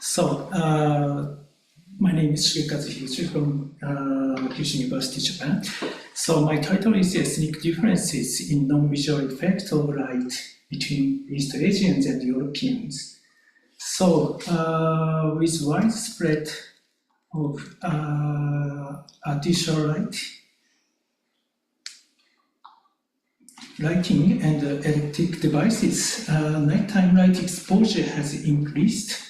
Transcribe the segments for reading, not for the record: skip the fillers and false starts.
My name is Shigekazu Higuchi from Kyushu University, Japan. So my title is Ethnic Differences in Non-Visual Effect of Light between East Asians and Europeans. So with widespread of artificial lighting and electric devices, nighttime light exposure has increased.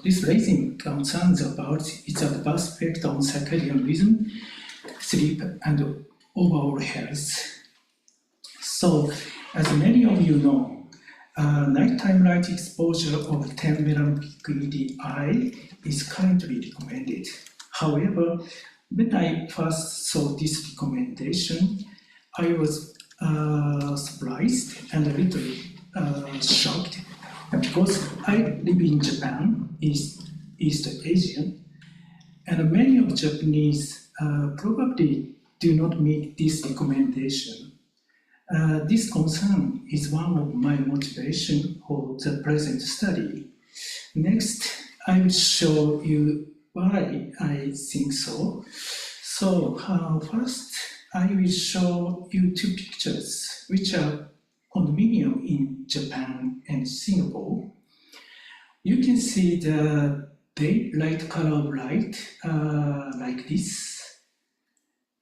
This raising concerns about its adverse effect on circadian rhythm, sleep, and overall health. So, as many of you know, nighttime light exposure of 10 millimeter EDI is currently recommended. However, when I first saw this recommendation, I was surprised and a little shocked. Because I live in Japan, East Asian, and many of Japanese probably do not meet this recommendation. This concern is one of my motivation for the present study. Next, I will show you why I think so. First, I will show you two pictures, which are condominium in Japan and Singapore. You can see the daylight color of light like this.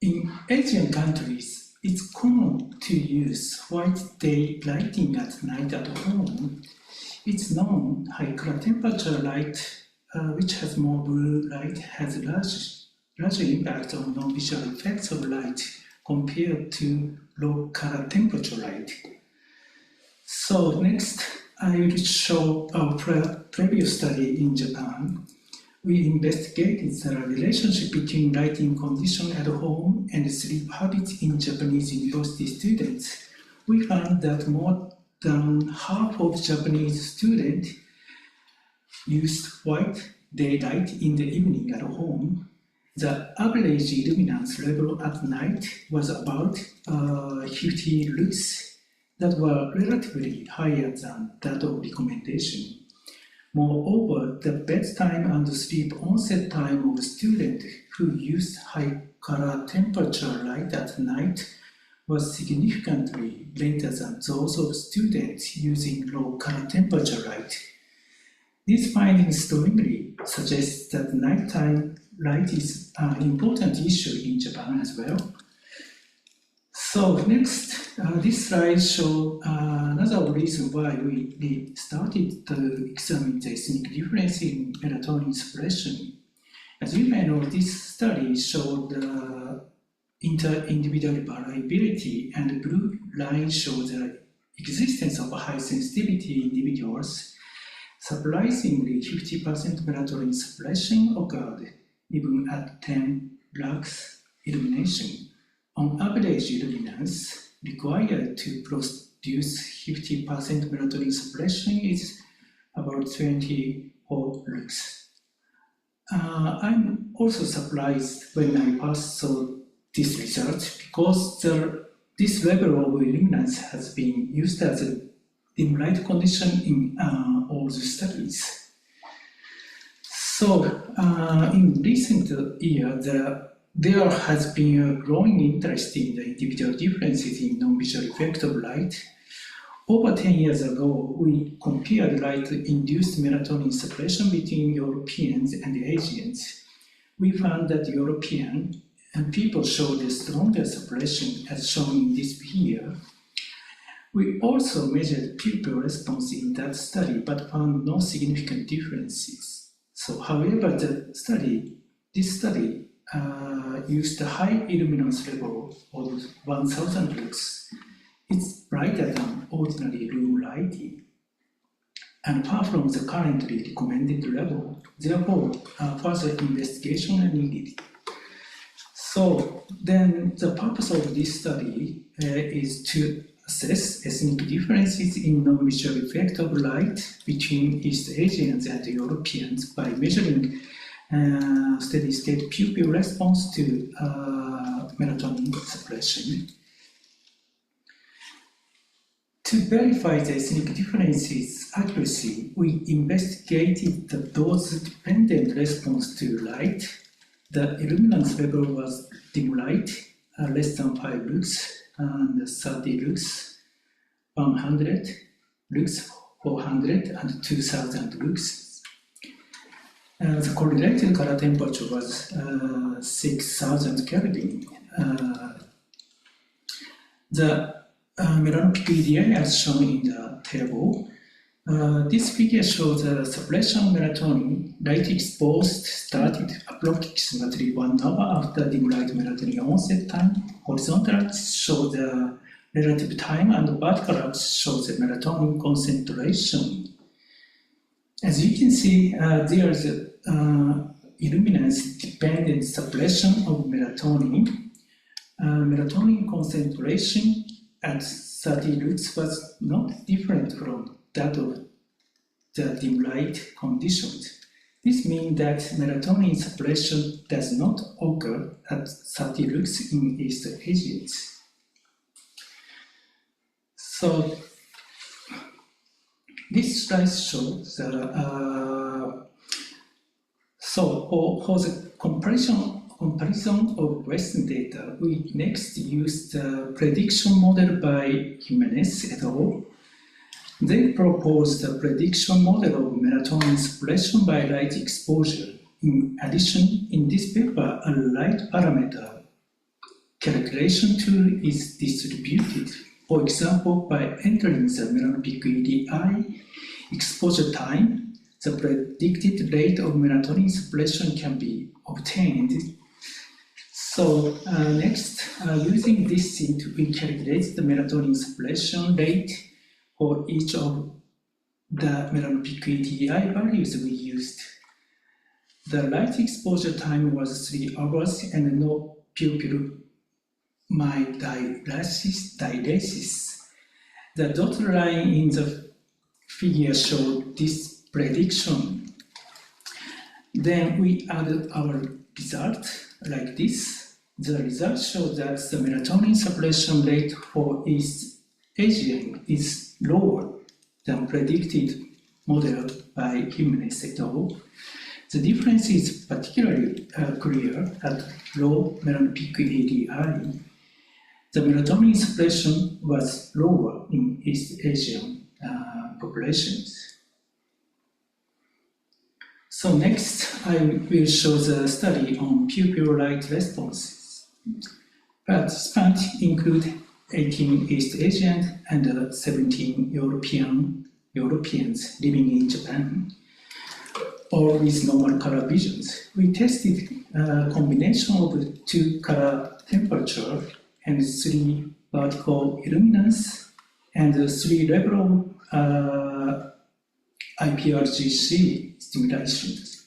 In Asian countries, it's common to use white day lighting at night at home. It's known high color temperature light, which has more blue light, has larger impact on non-visual effects of light compared to low color temperature light. So next, I will show our previous study in Japan. We investigated the relationship between lighting condition at home and sleep habits in Japanese university students. We found that more than half of Japanese students used white daylight in the evening at home. The average illuminance level at night was about 50 lux. That were relatively higher than that of recommendation. Moreover, the bedtime and sleep onset time of students who used high color temperature light at night was significantly greater than those of students using low color temperature light. These findings strongly suggest that nighttime light is an important issue in Japan as well. So next, this slide shows another reason why we started to examine the ethnic difference in melatonin suppression. As you may know, this study showed inter-individual variability, and the blue line shows the existence of high sensitivity individuals. Surprisingly, 50% melatonin suppression occurred even at 10 lux illumination. On average, illuminance required to produce 50% melatonin suppression is about 24 lux. I'm also surprised when I first saw this result because this level of illuminance has been used as a dim light condition in all the studies. So, in recent years, there has been a growing interest in the individual differences in non-visual effect of light. Over 10 years ago, we compared light-induced melatonin suppression between Europeans and Asians. We found that European people showed a stronger suppression as shown in this figure. We also measured pupil response in that study, but found no significant differences. So, however, this study used a high illuminance level of 1000 lux. It's brighter than ordinary room lighting and far from the currently recommended level. Therefore, further investigation is needed. So then the purpose of this study is to assess ethnic differences in non-visual effect of light between East Asians and Europeans by measuring steady-state pupil response to melatonin suppression. To verify the ethnic differences accuracy, we investigated the dose-dependent response to light. The illuminance level was dim light, less than 5 lux, and 30 lux, 100 lux, 400, and 2000 lux. The correlated color temperature was 6000 Kelvin. The melanopic EDI as shown in the table. This figure shows the suppression of melatonin. Light exposed started approximately 1 hour after dim light melatonin onset time. Horizontal axis shows the relative time, and the vertical axis shows the melatonin concentration. As you can see, there is illuminance-dependent suppression of melatonin. Melatonin concentration at 30 lux was not different from that of the dim light conditions. This means that melatonin suppression does not occur at 30 lux in East Asians. So this slide shows for the comparison of Western data, we next used the prediction model by Jimenez et al. They proposed a prediction model of melatonin suppression by light exposure. In addition, in this paper, a light parameter calculation tool is distributed. For example, by entering the melanopic EDI exposure time, the predicted rate of melatonin suppression can be obtained. So next, using this sheet, we calculate the melatonin suppression rate for each of the melanopic EDI values we used. The light exposure time was 3 hours and no pupil dilasis. The dotted line in the figure showed this prediction. Then we added our result like this. The result shows that the melatonin suppression rate for East Asian is lower than predicted model by Jimenez et al. The difference is particularly clear at low melanopic EDI. The melatonin suppression was lower in East Asian populations. So next, I will show the study on pupil light responses. Participants include 18 East Asians and 17 Europeans living in Japan, all with normal color visions. We tested a combination of 2 color temperature and 3 vertical illuminance and 3 level of IPRGC stimulations,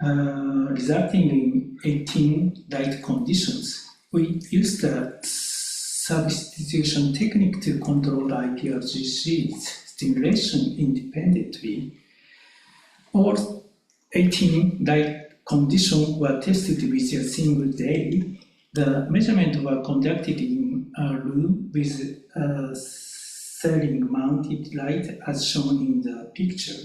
resulting in 18 light conditions. We used a substitution technique to control IPRGC's stimulation independently. All 18 light conditions were tested with a single day. The measurements were conducted in a room with ceiling mounted light as shown in the picture.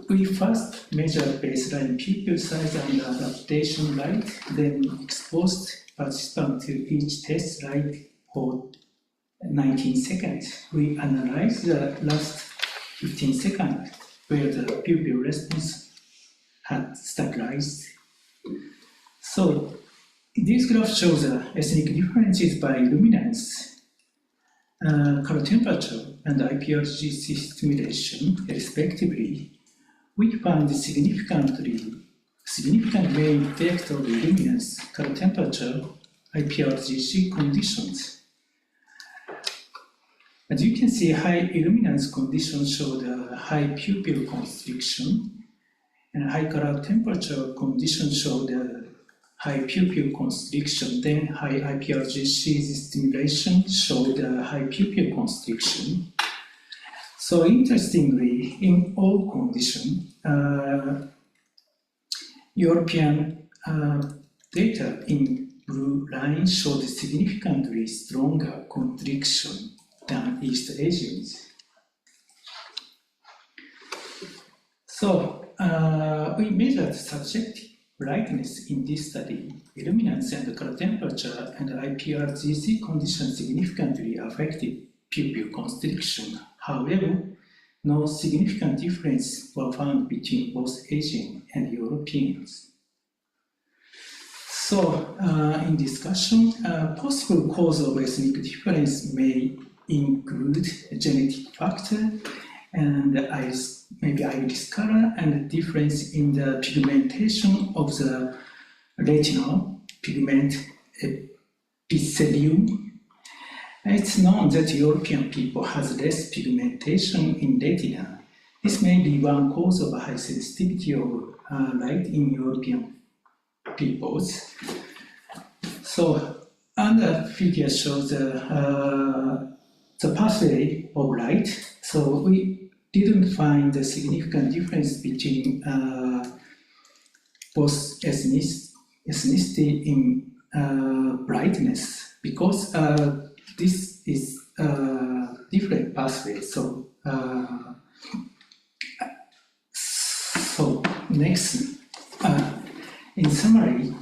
We first measured baseline pupil size and adaptation light, then exposed participants to each test light for 19 seconds. We analyzed the last 15 seconds where the pupil response had stabilized. So this graph shows the ethnic differences by luminance, color temperature, and IPRGC stimulation, respectively. We found significant main effect of luminance, color temperature, IPRGC conditions. As you can see, high illuminance conditions show the high pupil constriction, and high color temperature conditions show the high pupil constriction. Then high IPRGC stimulation showed the high pupil constriction. So interestingly, in all conditions, European data in blue line showed significantly stronger constriction than East Asians. So we measured subjective brightness in this study. Illuminance and color temperature and IPRGC conditions significantly affected pupil constriction. However, no significant difference were found between both Asian and Europeans. So, in discussion, possible cause of ethnic difference may include a genetic factor and maybe iris color and difference in the pigmentation of the retinal pigment epithelium. It's known that European people has less pigmentation in retina. This may be one cause of high sensitivity of light in European peoples. So, another figure shows the pathway of light. So we didn't find a significant difference between both ethnicity in brightness because this is a different pathway. So, next, in summary,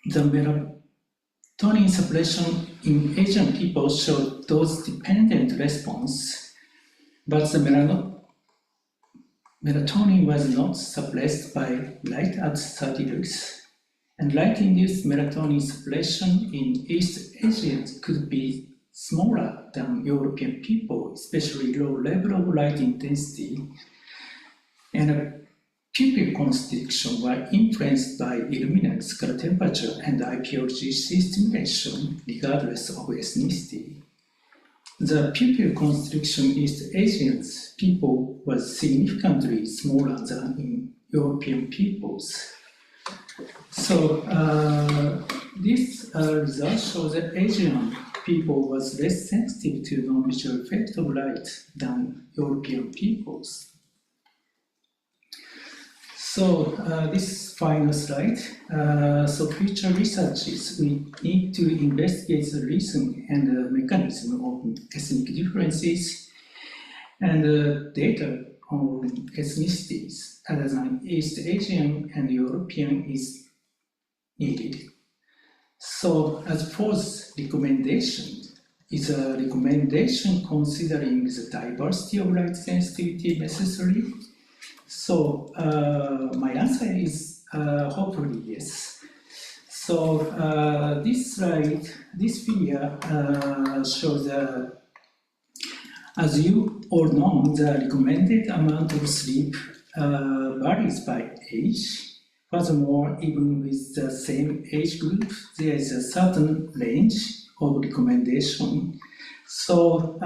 the melatonin suppression in Asian people showed dose-dependent response, but the melatonin was not suppressed by light at 30 lux. And light-induced melatonin suppression in East Asians could be smaller than European people, especially low level of light intensity. And pupil constriction were influenced by illuminance, color temperature, and IPRGC stimulation, regardless of ethnicity. The pupil constriction in East Asians people was significantly smaller than in European peoples. So this result shows that Asian people was less sensitive to non-visual effect of light than European peoples. So this final slide. So future researches, we need to investigate the reason and the mechanism of ethnic differences and data on ethnicities other than East Asian and European is needed. So as fourth recommendation is a recommendation considering the diversity of light sensitivity necessary. So my answer is hopefully yes. So this slide, this figure shows as you all know, the recommended amount of sleep varies by age. Furthermore, even with the same age group, there is a certain range of recommendation. So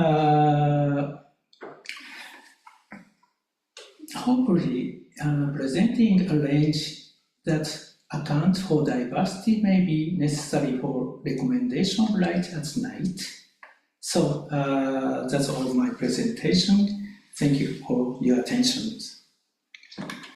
hopefully, presenting a range that accounts for diversity may be necessary for recommendation of light at night. So that's all my presentation. Thank you for your attention.